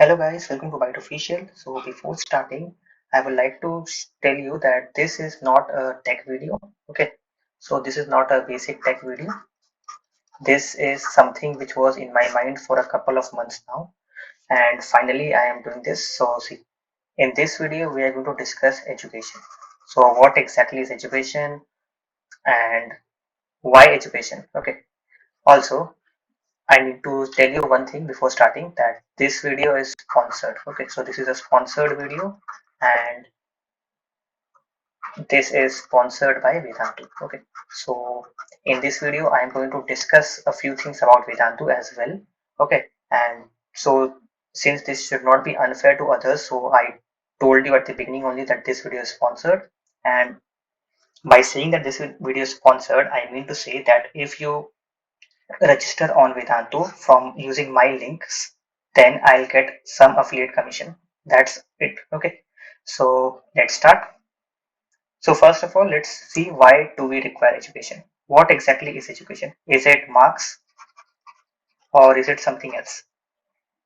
Hello guys, welcome to Byte Official. So before starting, I would like to tell you that this is not a tech video. Okay, so this is not a basic tech video. This is something which was in my mind for a couple of months now, and finally I am doing this. So see, in this video we are going to discuss education. So what exactly is education and why education? Okay. Also, I need to tell you one thing before starting that this video is sponsored. Okay, so this is a sponsored video and this is sponsored by Vedantu. Okay, so in this video, I am going to discuss a few things about Vedantu as well. Okay, and so since this should not be unfair to others, so I told you at the beginning only that this video is sponsored. And by saying that this video is sponsored, I mean to say that if you register on Vedantu from using my links, then I'll get some affiliate commission. That's it. Okay, so let's start. So first of all, let's see, why do we require education? What exactly is education? Is it marks or is it something else?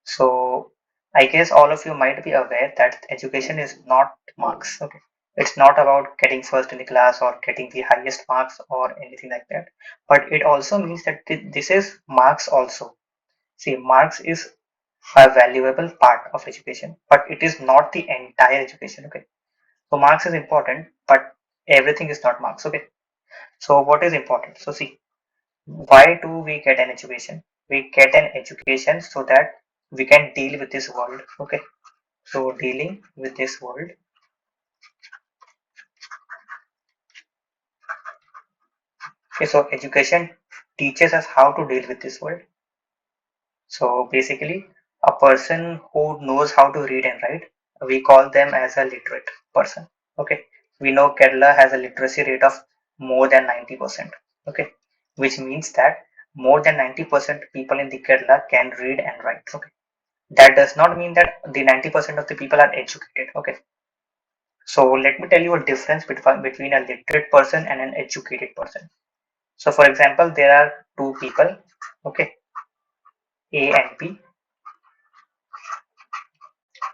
So I guess all of you might be aware that education is not marks. Okay, it's not about getting first in the class or getting the highest marks or anything like that. But it also means that this is marks also. See, marks is a valuable part of education, but it is not the entire education. Okay, so marks is important, but everything is not marks. Okay, so what is important? So see, why do we get an education? We get an education so that we can deal with this world. Okay, so dealing with this world. Okay, so education teaches us how to deal with this world. So basically, a person who knows how to read and write, we call them as a literate person. Okay, we know Kerala has a literacy rate of more than 90%. Okay, which means that more than 90% people in the Kerala can read and write. Okay, that does not mean that the 90% of the people are educated. Okay, so let me tell you a difference between a literate person and an educated person. So for example, there are two people. Okay, A and B.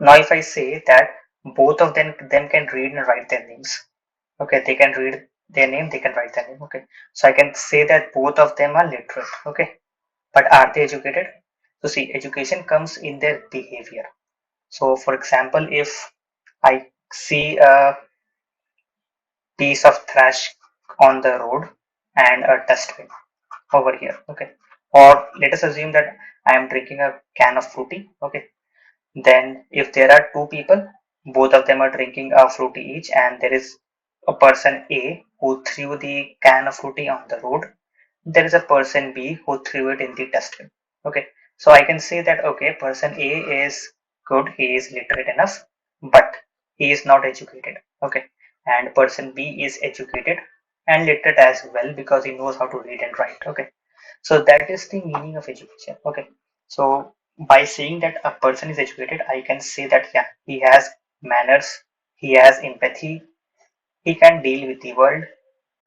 Now if I say that both of them can read and write their names. Okay, they can read their name, they can write their name. Okay, so I can say that both of them are literate. Okay, but are they educated? So see, education comes in their behavior. So for example, if I see a piece of trash on the road and a dustbin over here. Okay, or let us assume that I am drinking a can of fruity. Okay, then if there are two people, both of them are drinking a fruity each, and there is a person A who threw the can of fruity on the road, there is a person B who threw it in the dustbin. Okay, so I can say that okay, person A is good, he is literate enough, but he is not educated. Okay, and person B is educated and literate as well because he knows how to read and write. Okay, so that is the meaning of education. Okay, so by saying that a person is educated, I can say that yeah, he has manners, he has empathy, he can deal with the world,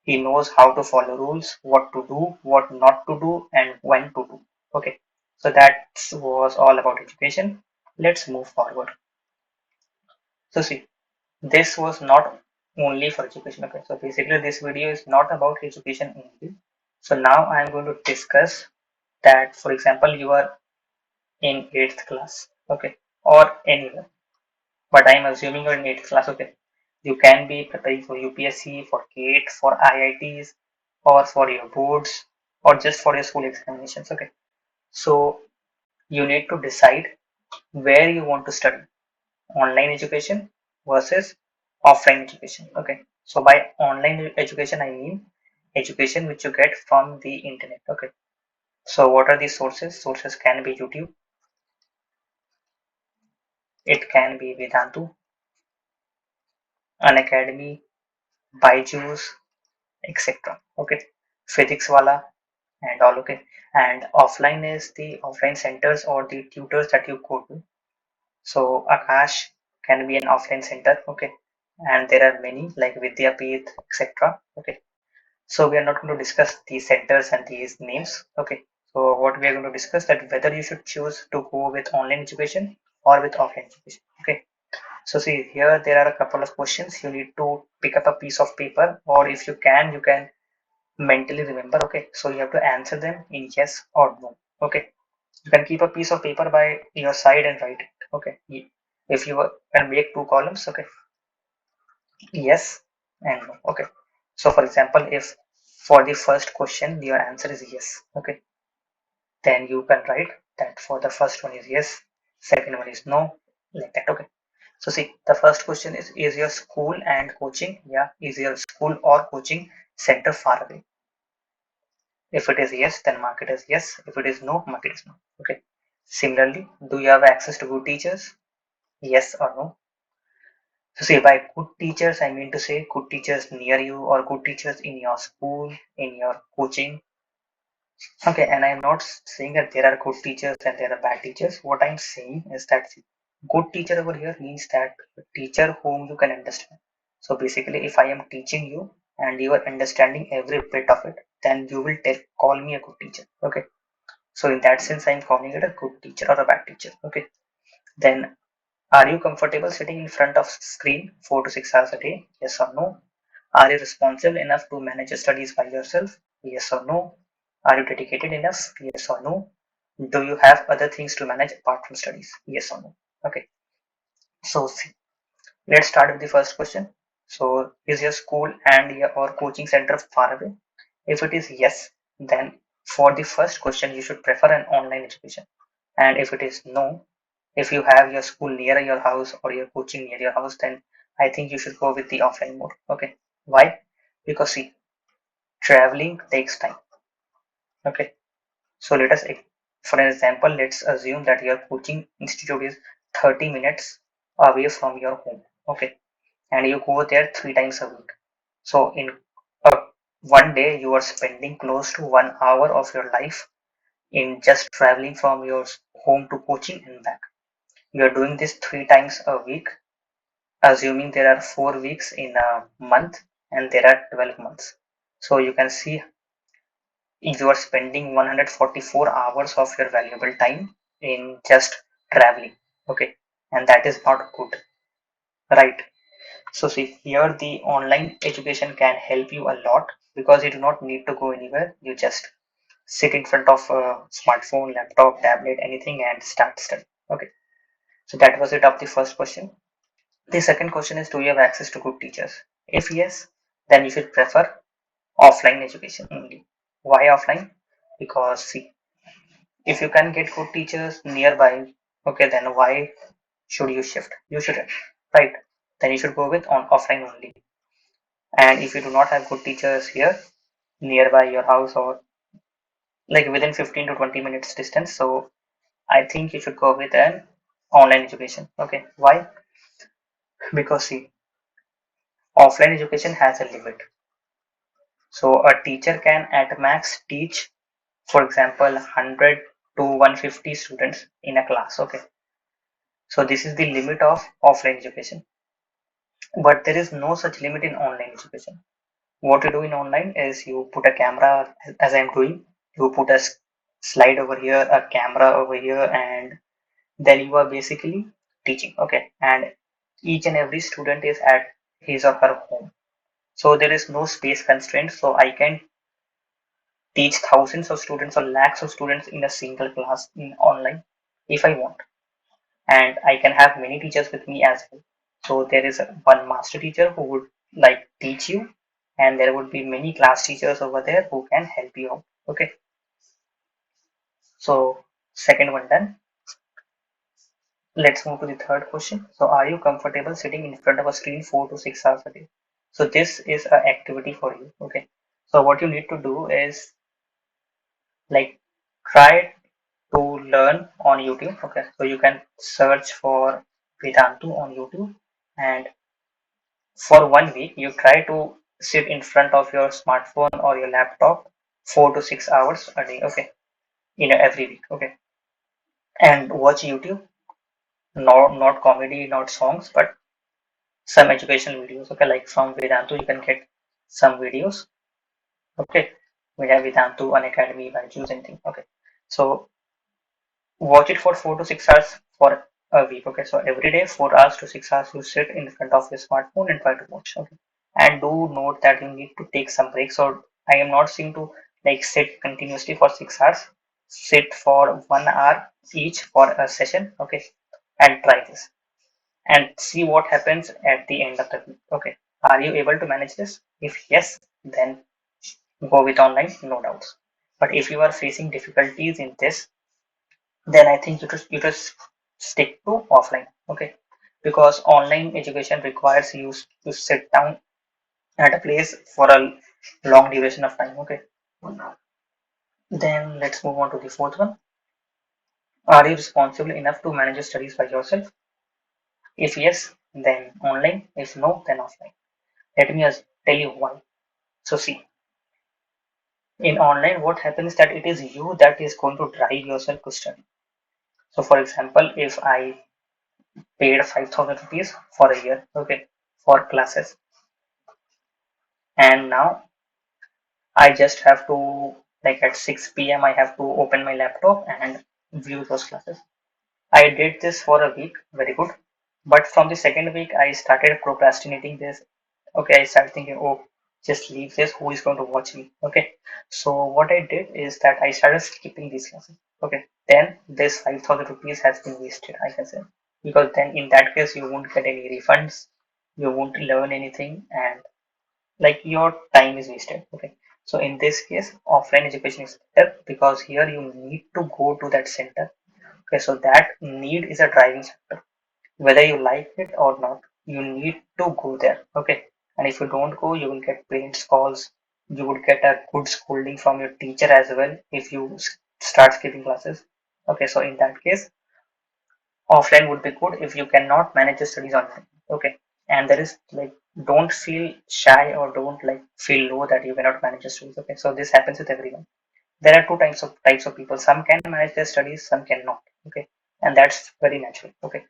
he knows how to follow rules, what to do, what not to do, and when to do. Okay, so that was all about education. Let's move forward. So see, this was not only for education. Okay, so basically this video is not about education only. So now I am going to discuss that, for example, you are in 8th class, okay, or anywhere, but I'm assuming you're in 8th class. Okay, you can be preparing for UPSC, for GATE, for IITs, or for your boards, or just for your school examinations. Okay, so you need to decide where you want to study, online education versus offline education. Okay, so by online education I mean education which you get from the internet. Okay, so what are the sources? Sources can be YouTube, it can be Vedantu, an academy, Byju's, etc. Okay, physics wala and all. Okay, and offline is the offline centers or the tutors that you go to. So Akash can be an offline center. Okay, and there are many like Vidyapeeth, etc. Okay, so we are not going to discuss these centers and these names. Okay, so what we are going to discuss that whether you should choose to go with online education or with offline education. Okay, so see here there are a couple of questions. You need to pick up a piece of paper, or if you can mentally remember. Okay, so you have to answer them in yes or no. Okay, you can keep a piece of paper by your side and write it. Okay, if you can make two columns. Okay, yes and no. Okay, so for example, if for the first question your answer is yes, okay, then you can write that for the first one is yes, second one is no, like that. Okay, so see, the first question is your school and coaching, yeah, is your school or coaching center far away? If it is yes, then mark it as yes. If it is no, mark it as no. Okay, similarly, do you have access to good teachers? Yes or no. So see, by good teachers, I mean to say good teachers near you or good teachers in your school, in your coaching. Okay, and I'm not saying that there are good teachers and there are bad teachers. What I'm saying is that good teacher over here means that a teacher whom you can understand. So basically, if I am teaching you and you are understanding every bit of it, then you will call me a good teacher. Okay, so in that sense, I'm calling it a good teacher or a bad teacher. Okay, then are you comfortable sitting in front of screen 4 to 6 hours a day? Yes or no? Are you responsible enough to manage your studies by yourself? Yes or no? Are you dedicated enough? Yes or no? Do you have other things to manage apart from studies? Yes or no? Okay. So let's start with the first question. So is your school and your or coaching center far away? If it is yes, then for the first question you should prefer an online education. And if it is no, if you have your school near your house or your coaching near your house, then I think you should go with the offline mode. Okay. Why? Because see, traveling takes time. Okay. So let us, for an example, let's assume that your coaching institute is 30 minutes away from your home. Okay. And you go there 3 times a week. So in uh, one day, you are spending close to 1 hour of your life in just traveling from your home to coaching and back. You are doing this 3 times a week, assuming there are 4 weeks in a month and there are 12 months. So you can see you are spending 144 hours of your valuable time in just traveling. Okay, and that is not good, right? So see here the online education can help you a lot because you do not need to go anywhere. You just sit in front of a smartphone, laptop, tablet, anything and start studying. Okay, so that was it of the first question. The second question is, do you have access to good teachers? If yes, then you should prefer offline education only. Why offline? Because see, if you can get good teachers nearby, okay, then why should you shift? You shouldn't, right? Then you should go with on offline only. And if you do not have good teachers here nearby your house or like within 15 to 20 minutes distance, so I think you should go with an online education. Okay, why? Because see, offline education has a limit. So a teacher can at max teach, for example, 100 to 150 students in a class. Okay, so this is the limit of offline education. But there is no such limit in online education. What you do in online is you put a camera, as I'm doing, you put a slide over here, a camera over here, and then you are basically teaching. Okay, and each and every student is at his or her home. So there is no space constraint. So I can teach thousands of students or lakhs of students in a single class in online if I want. And I can have many teachers with me as well. So there is one master teacher who would like teach you, and there would be many class teachers over there who can help you out. Okay, so second one done. Let's move to the third question. So are you comfortable sitting in front of a screen 4 to 6 hours a day? So this is an activity for you. Okay, so what you need to do is like try to learn on YouTube. Okay, so you can search for Vedantu on YouTube, and for 1 week you try to sit in front of your smartphone or your laptop 4 to 6 hours a day. Okay, in every week. Okay, and watch YouTube. No, not comedy, not songs, but some educational videos. Okay, like from Vedantu you can get some videos. Okay, we have Vedantu, an academy by choosing thing. Okay, so watch it for 4 to 6 hours for a week. Okay, so every day 4 hours to 6 hours you sit in front of your smartphone and try to watch. Okay, and do note that you need to take some breaks. So I am not saying to like sit continuously for 6 hours. Sit for 1 hour each for a session. Okay, and try this and see what happens at the end of the week. Okay, are you able to manage this? If yes, then go with online, no doubts. But if you are facing difficulties in this, then I think you just stick to offline. Okay, because online education requires you to sit down at a place for a long duration of time. Okay, then let's move on to the fourth one. Are you responsible enough to manage your studies by yourself? If yes, then online. If no, then offline. Let me just tell you why. So see, in online, what happens that it is you that is going to drive yourself to study. So for example, if I paid 5,000 rupees for a year, okay, for classes, and now I just have to, like at 6 p.m. I have to open my laptop and view those classes. I did this for a week, very good. But from the second week, I started procrastinating this. Okay, I started thinking, oh, just leave this. Who is going to watch me? Okay. So what I did is that I started skipping these classes. Okay. Then this 5,000 rupees has been wasted, I can say. Because then in that case, you won't get any refunds. You won't learn anything and like your time is wasted. Okay. So in this case, offline education is better because here you need to go to that center. Okay. So that need is a driving factor whether you like it or not, you need to go there. Okay, and if you don't go, you will get parents calls. You would get a good scolding from your teacher as well if you start skipping classes. Okay, so in that case, offline would be good if you cannot manage the studies online. Okay, and there is like don't feel shy or don't like feel low that you cannot manage the studies. Okay, so this happens with everyone. There are two types of people. Some can manage their studies, some cannot. Okay, and that's very natural. Okay,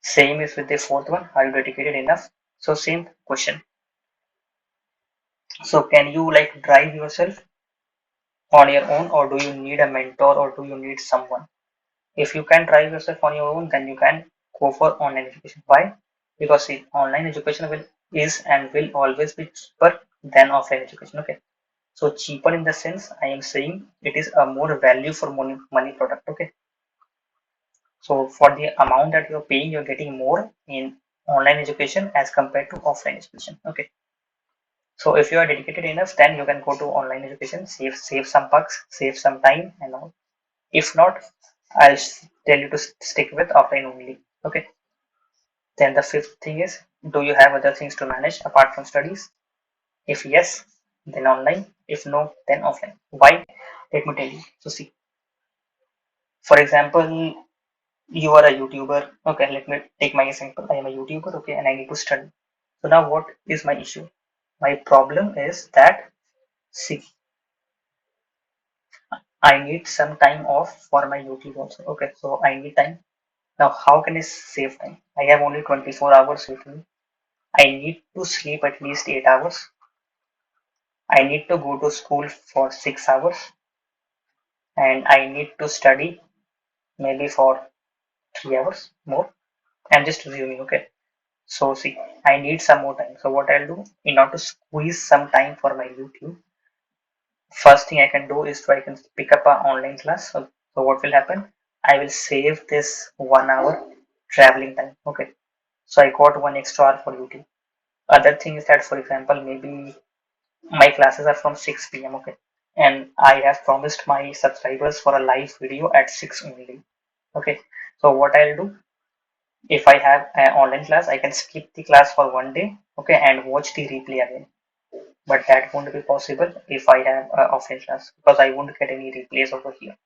same is with the fourth one. Are you dedicated enough? So same question. So can you like drive yourself on your own or do you need a mentor or do you need someone? If you can drive yourself on your own, then you can go for online education. Why? Because see, online education will is and will always be cheaper than offline education. Okay. So cheaper in the sense I am saying it is a more value for money product. Okay. So for the amount that you're paying, you're getting more in online education as compared to offline education. Okay. So if you are dedicated enough, then you can go to online education, save some bucks, save some time and all. If not, I'll tell you to stick with offline only. Okay. Then the fifth thing is, do you have other things to manage apart from studies? If yes, then online. If no, then offline. Why? Let me tell you. So see, for example, you are a YouTuber. Okay, let me take my example. I am a YouTuber. Okay, and I need to study. So now what is my issue? My problem is that see, I need some time off for my YouTube also. Okay, so I need time. Now, how can I save time? I have only 24 hours with me. I need to sleep at least 8 hours. I need to go to school for 6 hours. And I need to study maybe for 3 hours more. I'm just assuming, okay. So, see, I need some more time. So, what I'll do in order to squeeze some time for my YouTube, first thing I can do is I can pick up an online class. So what will happen? I will save this 1 hour traveling time. Okay. So I got one extra hour for YouTube. Other thing is that, for example, maybe my classes are from 6 p.m. Okay. And I have promised my subscribers for a live video at 6 only. Okay. So what I'll do, if I have an online class, I can skip the class for one day. Okay. And watch the replay again. But that won't be possible if I have an offline class because I won't get any replays over here.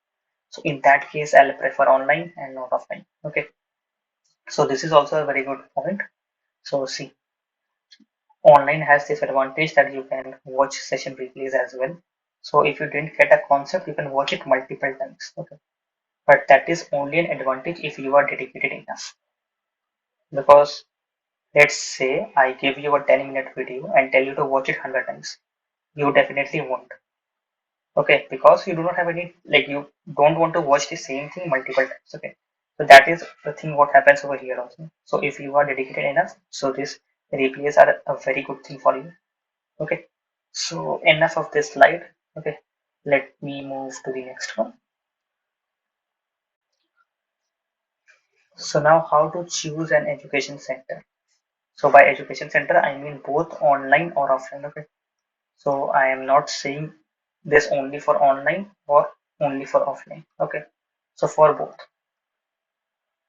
So in that case, I'll prefer online and not offline. Okay. So this is also a very good point. So see, online has this advantage that you can watch session replays as well. So if you didn't get a concept, you can watch it multiple times. Okay. But that is only an advantage if you are dedicated enough. Because let's say I give you a 10-minute video and tell you to watch it 100 times. You definitely won't. Okay, because you do not have any like you don't want to watch the same thing multiple times. Okay, So that is the thing what happens over here also. So if you are dedicated enough, so this replays are a very good thing for you. Okay. So enough of this slide. Okay. Let me move to the next one. So now how to choose an education center. So by education center, I mean both online or offline. Okay. So I am not saying this only for online or only for offline. Okay. So for both.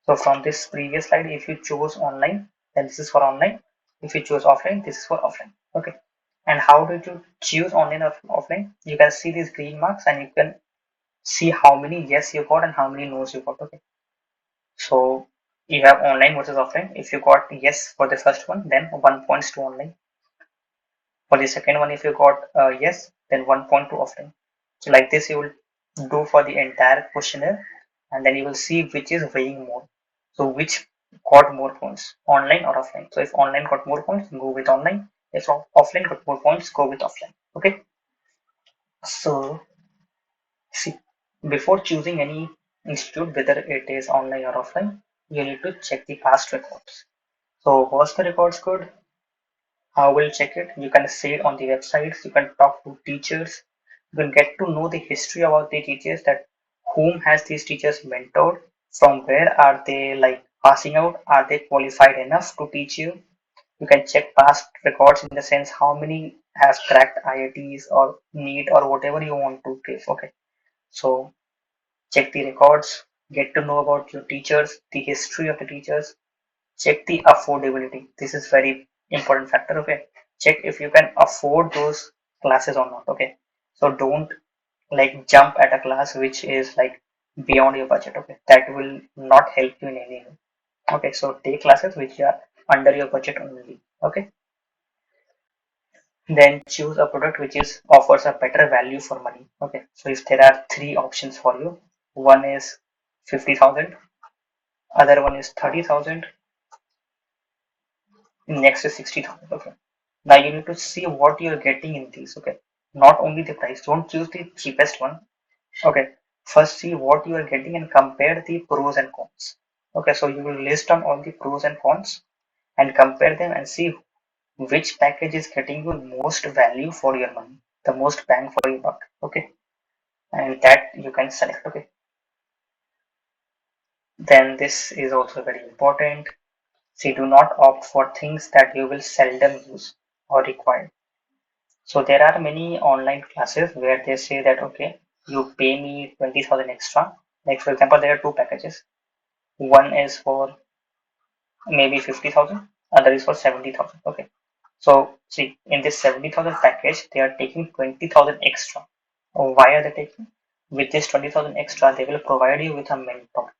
So from this previous slide, if you choose online, then this is for online. If you choose offline, this is for offline. Okay. And how did you choose online or offline? You can see these green marks and you can see how many yes you got and how many no's you got. Okay. So you have online versus offline. If you got yes for the first one, then 1 points to online. For the second one, if you got yes, then 1 point to offline. So like this, you will do for the entire questionnaire, and then you will see which is weighing more. So which got more points, online or offline. So if online got more points, go with online. If offline got more points, go with offline. Okay. So see, before choosing any institute, whether it is online or offline, you need to check the past records. So was the records good? How will check it? You can see it on the websites. You can talk to teachers. You can get to know the history about the teachers, that whom has these teachers mentored, from where are they like passing out, are they qualified enough to teach you. You can check past records in the sense how many has cracked IITs or NEET or whatever you want to give. Okay, so check the records, get to know about your teachers, the history of the teachers. Check the affordability. This is very important factor. Okay, check if you can afford those classes or not. Okay, so don't like jump at a class which is like beyond your budget. Okay, that will not help you in any way. Okay, so take classes which are under your budget only. Okay, then choose a product which is offers a better value for money. Okay, so if there are three options for you, one is 50,000, other one is 30,000, next is 60,000. Okay, now you need to see what you're getting in these. Okay, not only the price, don't choose the cheapest one. Okay, first see what you are getting and compare the pros and cons. Okay, so you will list on all the pros and cons and compare them and see which package is getting you most value for your money, the most bang for your buck. Okay, and that you can select. Okay, then this is also very important. See, do not opt for things that you will seldom use or require. So there are many online classes where they say that okay, you pay me 20,000 extra. Like for example, there are two packages. One is for maybe 50,000, other is for 70,000. Okay. So see, in this 70,000 package, they are taking 20,000 extra. Why are they taking? With this 20,000 extra, they will provide you with a mentor,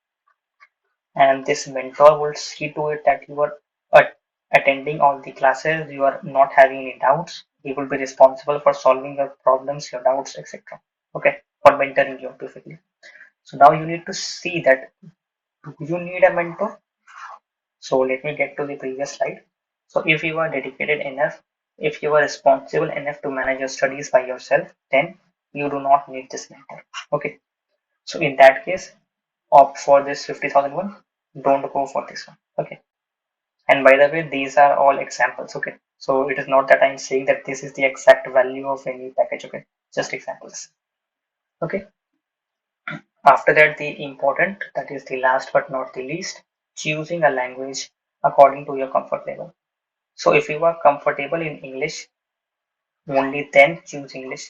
and this mentor will see to it that you are attending all the classes, you are not having any doubts. He will be responsible for solving your problems, your doubts, etc. Okay, for mentoring you basically. So now you need to see that do you need a mentor? So let me get to the previous slide. So if you are dedicated enough, if you are responsible enough to manage your studies by yourself, then you do not need this mentor. Okay. So in that case, opt for this 50,000 one. Don't go for this one. Okay. And by the way, these are all examples. Okay. So it is not that I'm saying that this is the exact value of any package. Okay. Just examples. Okay. After that, the important, that is the last but not the least, choosing a language according to your comfort level. So if you are comfortable in English, only then choose English.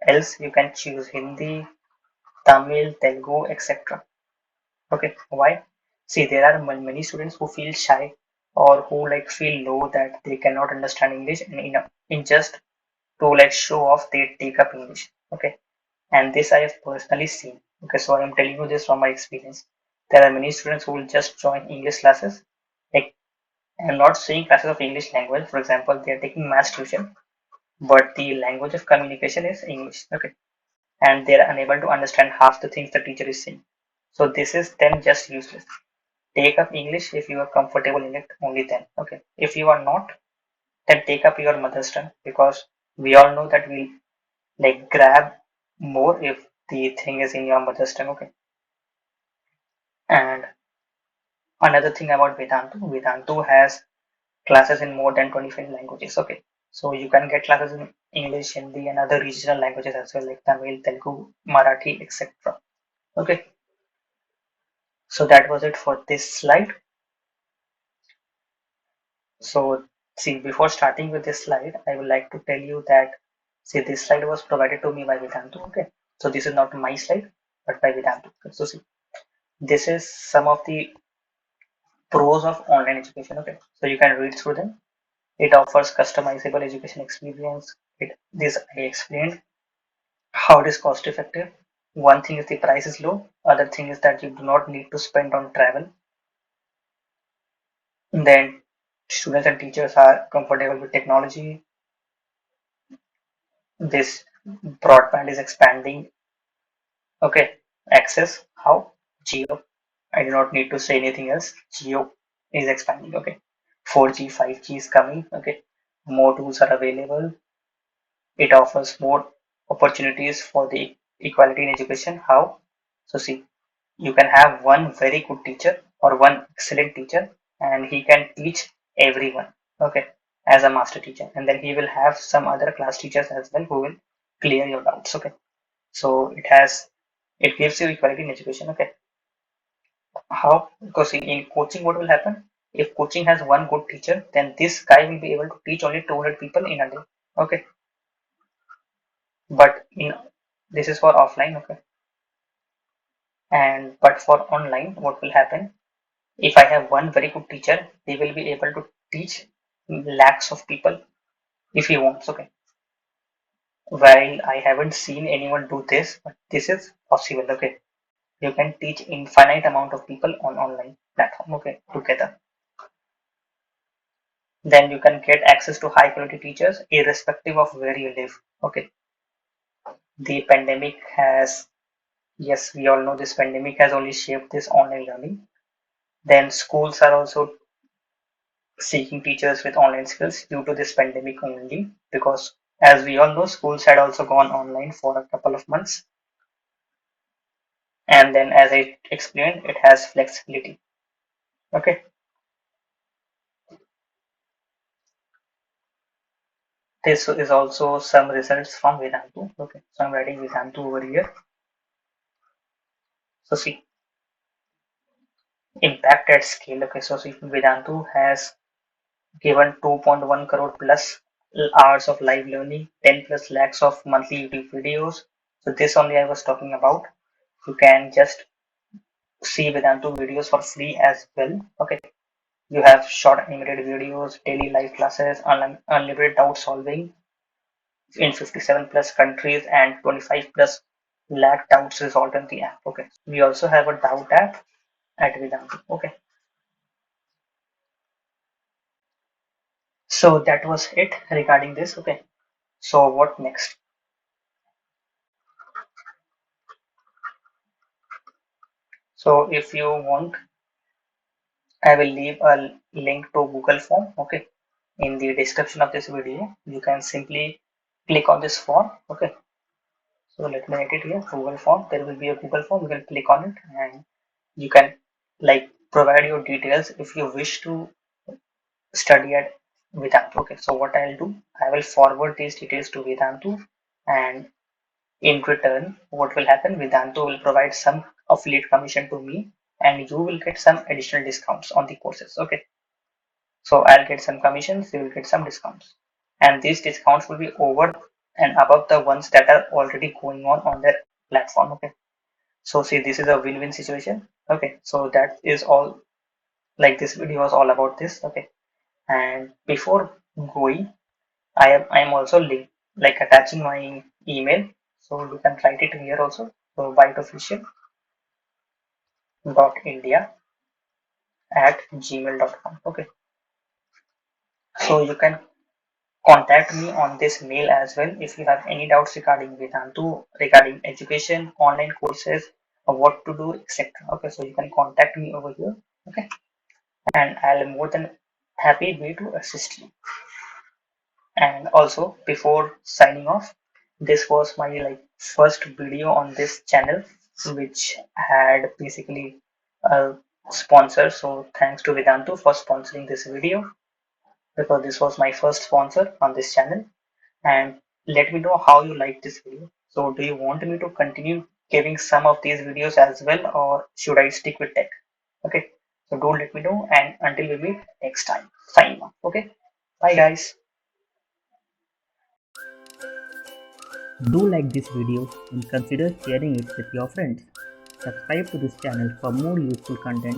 Else you can choose Hindi, Tamil, Telugu, etc. Okay, why? See, there are many students who feel shy or who like feel low that they cannot understand English, and in just to like show off, they take up English. Okay, and this I have personally seen. Okay, so I am telling you this from my experience. There are many students who will just join English classes. Like, I'm not saying classes of English language. For example, they are taking maths tuition, but the language of communication is English. Okay, and they are unable to understand half the things the teacher is saying. So this is then just useless. Take up English if you are comfortable in it, only then. Okay, if you are not, then take up your mother's tongue, because we all know that we like grab more if the thing is in your mother's tongue. Okay, and Another thing about Vedantu has classes in more than 25 languages. Okay, so you can get classes in English, Hindi, and other regional languages as well, like Tamil, Telugu, Marathi, etc. Okay, so that was it for this slide. So see, before starting with this slide, I would like to tell you that see, this slide was provided to me by Vedantu. Okay, so this is not my slide, but by Vedantu. Okay, so see, this is some of the pros of online education. Okay, so you can read through them. It offers customizable education experience. This I explained how it is cost effective. One thing is the price is low. Other thing is that you do not need to spend on travel. Then students and teachers are comfortable with technology. This broadband is expanding. Okay, access how? Geo. I do not need to say anything else. Geo is expanding. Okay, 4G, 5G is coming. Okay, more tools are available. It offers more opportunities for the equality in education. How? So see, you can have one very good teacher or one excellent teacher, and he can teach everyone. Okay, as a master teacher, and then he will have some other class teachers as well who will clear your doubts. Okay, so it gives you equality in education. Okay, how? Because in coaching, what will happen? If coaching has one good teacher, then this guy will be able to teach only 200 people in a day. Okay, but in this is for offline. Okay, and but for online, what will happen? If I have one very good teacher, he will be able to teach lakhs of people if he wants. Okay, while I haven't seen anyone do this, but this is possible. Okay, you can teach infinite amount of people on online platform. Okay, together. Then you can get access to high quality teachers irrespective of where you live. Okay, the pandemic has, yes, we all know this pandemic has only shaped this online learning. Then schools are also seeking teachers with online skills due to this pandemic only, because as we all know, schools had also gone online for a couple of months. And then as I explained, it has flexibility. Okay, this is also some results from Vedantu. Okay, so I'm writing Vedantu over here. So see, impact at scale. Okay, so see, Vedantu has given 2.1 crore plus hours of live learning, 10 plus lakhs of monthly YouTube videos. So this only I was talking about. You can just see Vedantu videos for free as well. Okay, you have short animated videos, daily live classes, unlimited doubt solving in 57 plus countries and 25 plus lakh doubts resolved in the app. Okay, we also have a doubt app at Vedantu. Okay, so that was it regarding this. Okay, so what next? So if you want, I will leave a link to Google form. Okay, in the description of this video. You can simply click on this form. Okay, so let me write it here. Google form. There will be a Google form. You can click on it and you can like provide your details if you wish to study at Vedantu. Okay, so what I'll do, I will forward these details to Vedantu, and in return, what will happen? Vedantu will provide some affiliate commission to me, and you will get some additional discounts on the courses. Okay, so I'll get some commissions, you will get some discounts, and these discounts will be over and above the ones that are already going on their platform. Okay, so see, this is a win-win situation. Okay, so that is all. Like this video was all about this. Okay, and before going, I am also like attaching my email, so you can write it here also. So byteofficial.india@gmail.com. Okay, so you can contact me on this mail as well if you have any doubts regarding Vedantu, regarding education, online courses, or what to do, etc. Okay, so you can contact me over here. Okay, and I'll more than happy be to assist you. And also, before signing off, this was my like first video on this channel, which had basically a sponsor. So thanks to Vedantu for sponsoring this video, because this was my first sponsor on this channel. And let me know how you like this video. So do you want me to continue giving some of these videos as well, or should I stick with tech? Okay, so do let me know, and until we meet next time, signing off. Okay, bye guys. Do like this video and consider sharing it with your friends. Subscribe to this channel for more useful content